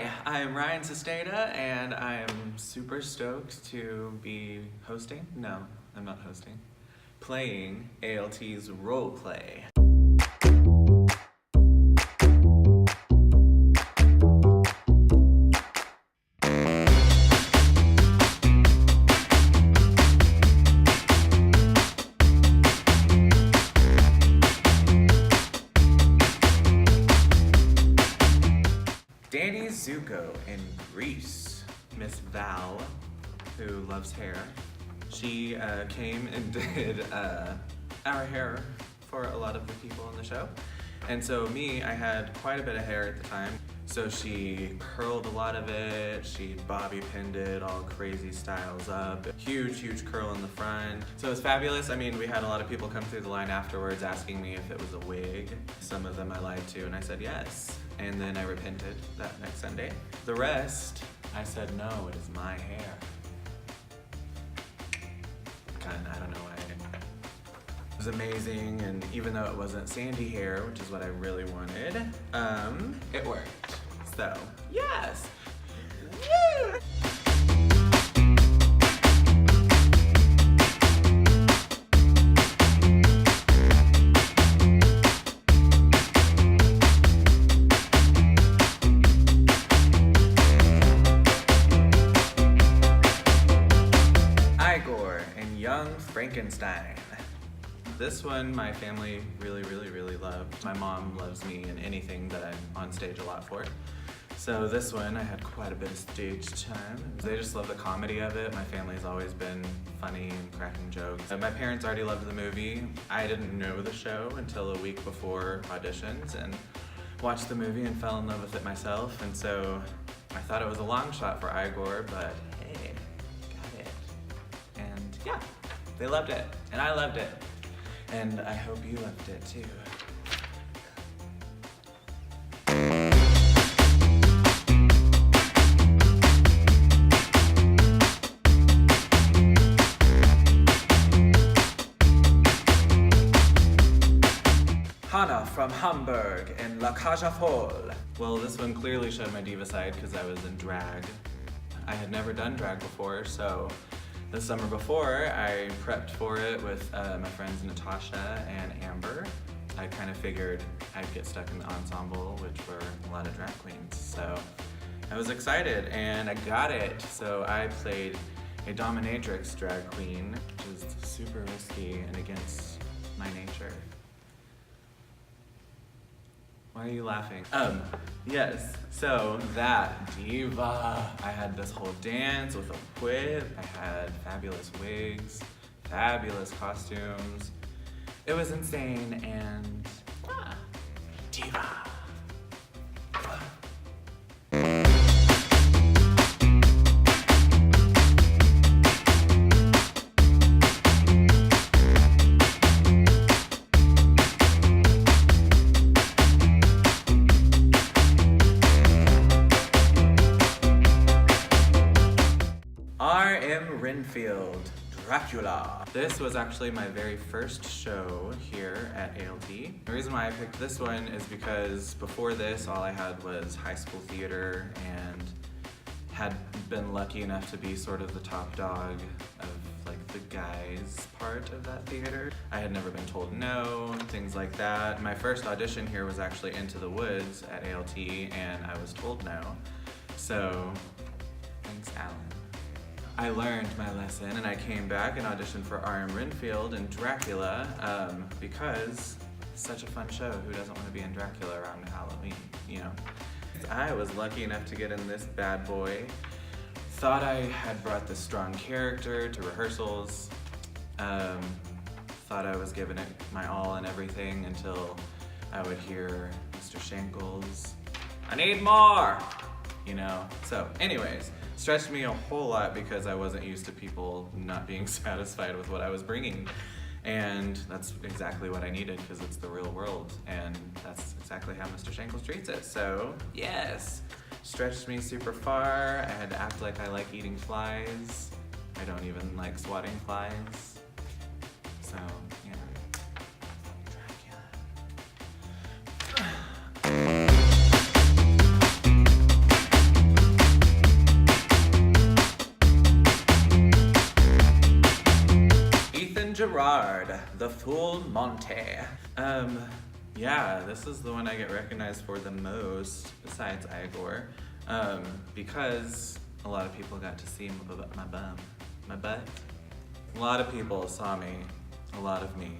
Hi, I'm Ryan Sustaita, and I'm super stoked to be hosting. No, I'm not hosting. Playing ALT's role play. Danny Zuko in Greece. Miss Val, who loves hair, she came and did our hair for a lot of the people in the show. And so me, I had quite a bit of hair at the time. So she curled a lot of it, she bobby pinned it all crazy styles up. Huge curl in the front. So it was fabulous. I mean, we had a lot of people come through the line afterwards asking me if it was a wig. Some of them I lied to, and I said yes. And then I repented that next Sunday. The rest, I said, no, it is my hair. I don't know why. It was amazing, and even though it wasn't sandy hair, which is what I really wanted, it worked. So, yes! Yeah! Young Frankenstein. This one my family really loved. My mom loves me in anything that I'm on stage a lot for. So this one I had quite a bit of stage time. They just love the comedy of it. My family's always been funny and cracking jokes. My parents already loved the movie. I didn't know the show until a week before auditions and watched the movie and fell in love with it myself. And so I thought it was a long shot for Igor, but hey, got it. And yeah. They loved it, and I loved it, and I hope you loved it too. Hannah from Hamburg in La Cage aux Folles. Well, this one clearly showed my diva side because I was in drag. I had never done drag before, so the summer before, I prepped for it with my friends Natasha and Amber. I kind of figured I'd get stuck in the ensemble, which were a lot of drag queens. So I was excited, and I got it. So I played a dominatrix drag queen, which is super risky and against my nature. Why are you laughing? Yes, so that diva. I had this whole dance with a whip. I had fabulous wigs, fabulous costumes. It was insane, and diva. Renfield Rapture. This was actually my very first show here at ALT. The reason why I picked this one is because before this, all I had was high school theater and had been lucky enough to be sort of the top dog of like the guys part of that theater. I had never been told no, things like that. My first audition here was actually Into the Woods at ALT, and I was told no. So, thanks, Alan. I learned my lesson, and I came back and auditioned for R.M. Renfield and Dracula because it's such a fun show. Who doesn't want to be in Dracula around Halloween, you know? I was lucky enough to get in this bad boy. Thought I had brought this strong character to rehearsals. Thought I was giving it my all and everything until I would hear Mr. Shankles, "I need more!" You know? So anyways, stretched me a whole lot because I wasn't used to people not being satisfied with what I was bringing. And that's exactly what I needed because it's the real world, and that's exactly how Mr. Shankles treats it. So yes, stretched me super far. I had to act like I like eating flies. I don't even like swatting flies. So yeah. Dracula. Ride, the Fool Monty. Yeah, this is the one I get recognized for the most, besides Igor, because a lot of people got to see my butt. A lot of people saw me, a lot of me,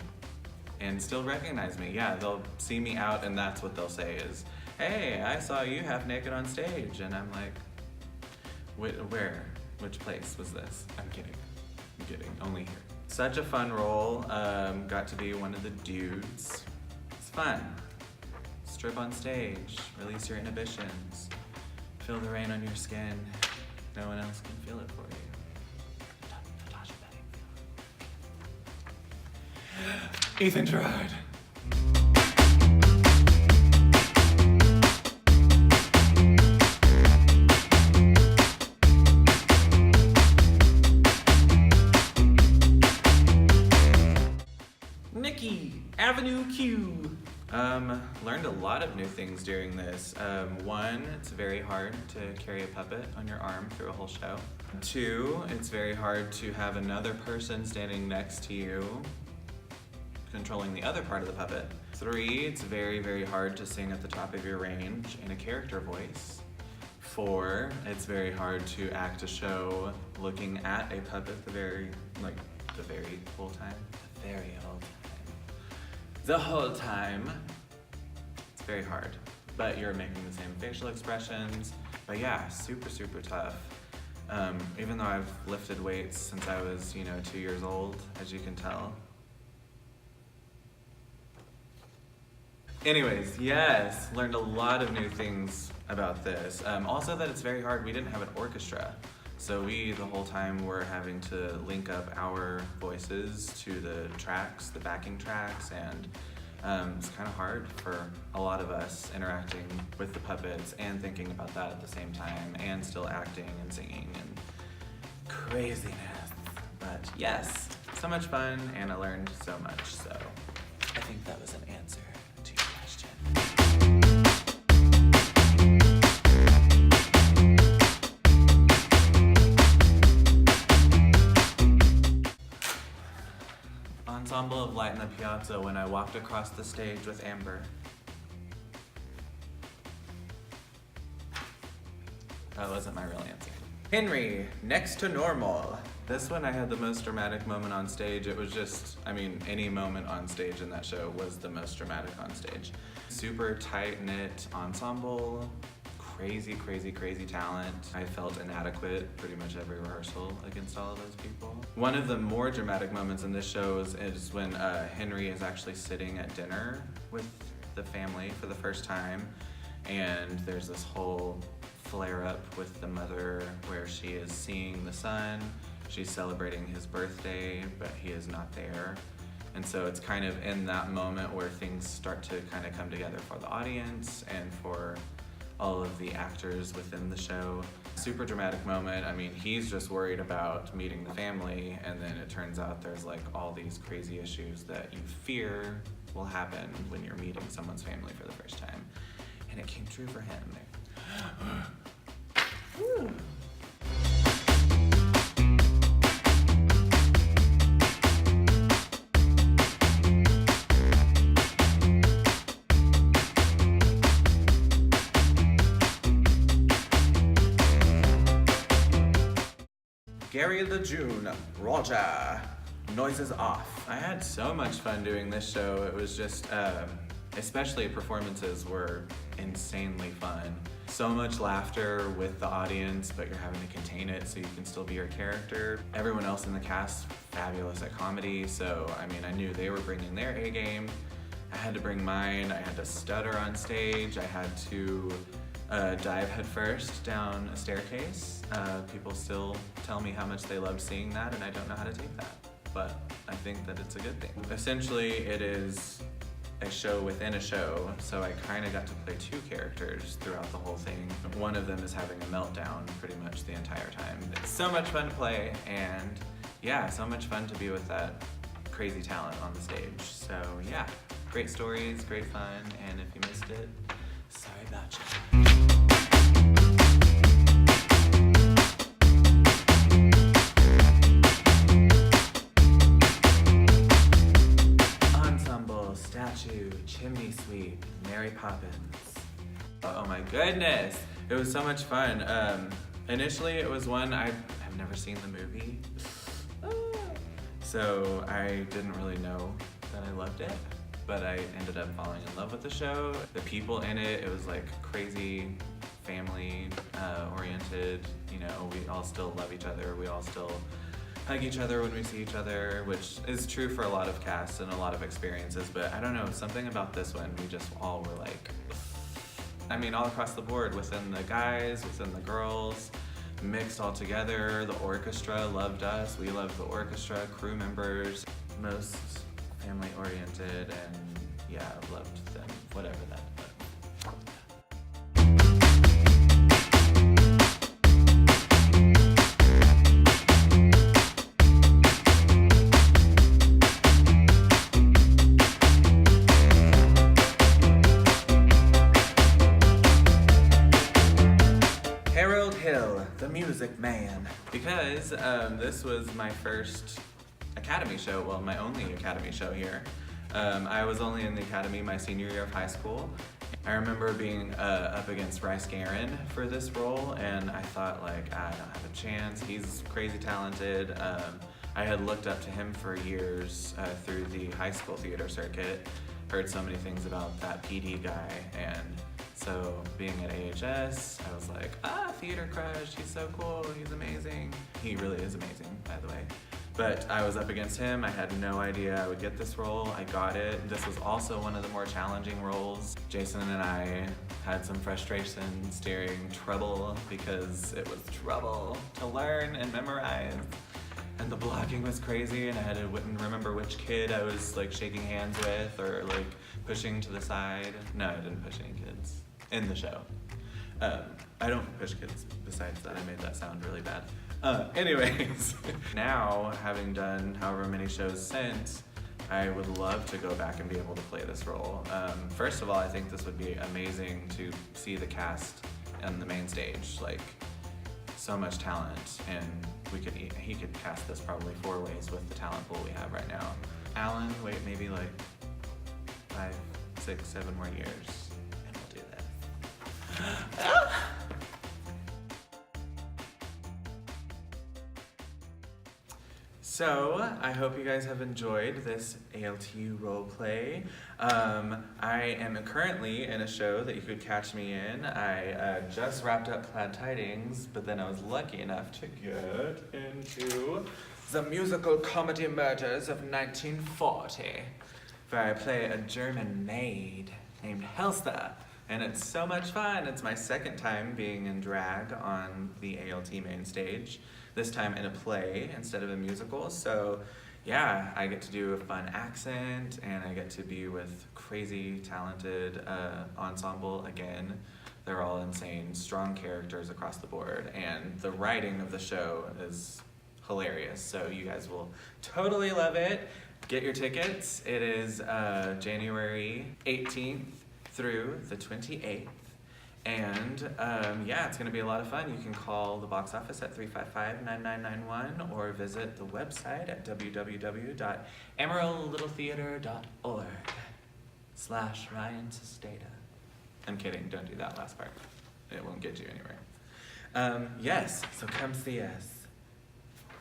and still recognize me. Yeah, they'll see me out and that's what they'll say is, hey, I saw you half naked on stage. And I'm like, where? Which place was this? I'm kidding, only here. Such a fun role, got to be one of the dudes. It's fun. Strip on stage, release your inhibitions, feel the rain on your skin. No one else can feel it for you. Athens Ride. Avenue Q. Learned a lot of new things during this. One, it's very hard to carry a puppet on your arm through a whole show. Two, it's very hard to have another person standing next to you controlling the other part of the puppet. Three, it's very, very hard to sing at the top of your range in a character voice. Four, it's very hard to act a show looking at a puppet the very whole time. The whole time. It's very hard, but you're making the same facial expressions. But yeah, super, super tough. Even though I've lifted weights since I was, 2 years old, as you can tell. Anyways, yes, learned a lot of new things about this. Also that it's very hard, we didn't have an orchestra. So we, the whole time, were having to link up our voices to the tracks, the backing tracks, and it's kind of hard for a lot of us interacting with the puppets and thinking about that at the same time, and still acting and singing and craziness. But yes, so much fun, and I learned so much, so I think that was an answer to your question. Ensemble of Light in the Piazza when I walked across the stage with Amber. That wasn't my real answer. Henry, next to normal. This one I had the most dramatic moment on stage. It was just, any moment on stage in that show was the most dramatic on stage. Super tight-knit ensemble. Crazy, crazy, crazy talent. I felt inadequate pretty much every rehearsal against all of those people. One of the more dramatic moments in this show is when Henry is actually sitting at dinner with the family for the first time, and there's this whole flare-up with the mother where she is seeing the son, she's celebrating his birthday, but he is not there. And so it's kind of in that moment where things start to kind of come together for the audience and for all of the actors within the show. Super dramatic moment. He's just worried about meeting the family, and then it turns out there's all these crazy issues that you fear will happen when you're meeting someone's family for the first time. And it came true for him. Gary the June, Roger, noises off. I had so much fun doing this show. It was just, especially performances were insanely fun. So much laughter with the audience, but you're having to contain it so you can still be your character. Everyone else in the cast, fabulous at comedy, so I knew they were bringing their A game. I had to bring mine. I had to stutter on stage. I had to dive headfirst down a staircase. People still tell me how much they loved seeing that, and I don't know how to take that, but I think that it's a good thing. Essentially, it is a show within a show, so I kind of got to play two characters throughout the whole thing. One of them is having a meltdown pretty much the entire time. It's so much fun to play, and yeah, so much fun to be with that crazy talent on the stage. So yeah, great stories, great fun, and if you missed it, sorry about you. It was so much fun. Initially, it was one I've never seen the movie, so I didn't really know that I loved it. But I ended up falling in love with the show. The people in it, it was like crazy family oriented. You know, we all still love each other. We all still hug each other when we see each other, which is true for a lot of casts and a lot of experiences. But I don't know, something about this one, we just all were like, I mean, all across the board, within the guys, within the girls, mixed all together. The orchestra loved us. We loved the orchestra, crew members, most family oriented, and yeah, loved them, whatever that was. The Music Man. Because this was my first Academy show, well, my only Academy show here. I was only in the Academy my senior year of high school. I remember being up against Bryce Guerin for this role, and I thought, like, I don't have a chance. He's crazy talented. I had looked up to him for years through the high school theater circuit, heard so many things about that PD guy, and so being at AHS, I was like, theater crush, he's so cool, he's amazing. He really is amazing, by the way. But I was up against him, I had no idea I would get this role, I got it. This was also one of the more challenging roles. Jason and I had some frustrations during Trouble because it was trouble to learn and memorize. And the blocking was crazy, and I had to remember which kid I was like shaking hands with or like pushing to the side. No, I didn't push any kids in the show. I don't push kids, besides that I made that sound really bad. Anyways, now having done however many shows since, I would love to go back and be able to play this role. First of all, I think this would be amazing to see the cast on the main stage, like so much talent, and he could cast this probably 4 ways with the talent pool we have right now. Alan, wait, maybe like 5, 6, 7 more years, and we'll do that. So, I hope you guys have enjoyed this ALT roleplay. I am currently in a show that you could catch me in. I just wrapped up Glad Tidings, but then I was lucky enough to get into the Musical Comdey Murders of 1940, where I play a German maid named Helsa. And it's so much fun. It's my second time being in drag on the ALT main stage, this time in a play instead of a musical. So yeah, I get to do a fun accent, and I get to be with crazy talented ensemble again. They're all insane, strong characters across the board, and the writing of the show is hilarious. So you guys will totally love it. Get your tickets. It is January 18th through the 28th. And yeah, it's gonna be a lot of fun. You can call the box office at 355-9991 or visit the website at www.amarillo-littletheatre.org/Ryan Sustaita. I'm kidding, don't do that last part. It won't get you anywhere. Yes, so come see us.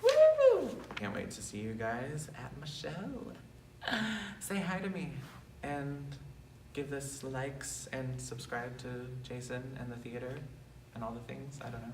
Woo! Can't wait to see you guys at my show. Say hi to me and give this likes and subscribe to Jason and the theater and all the things, I don't know.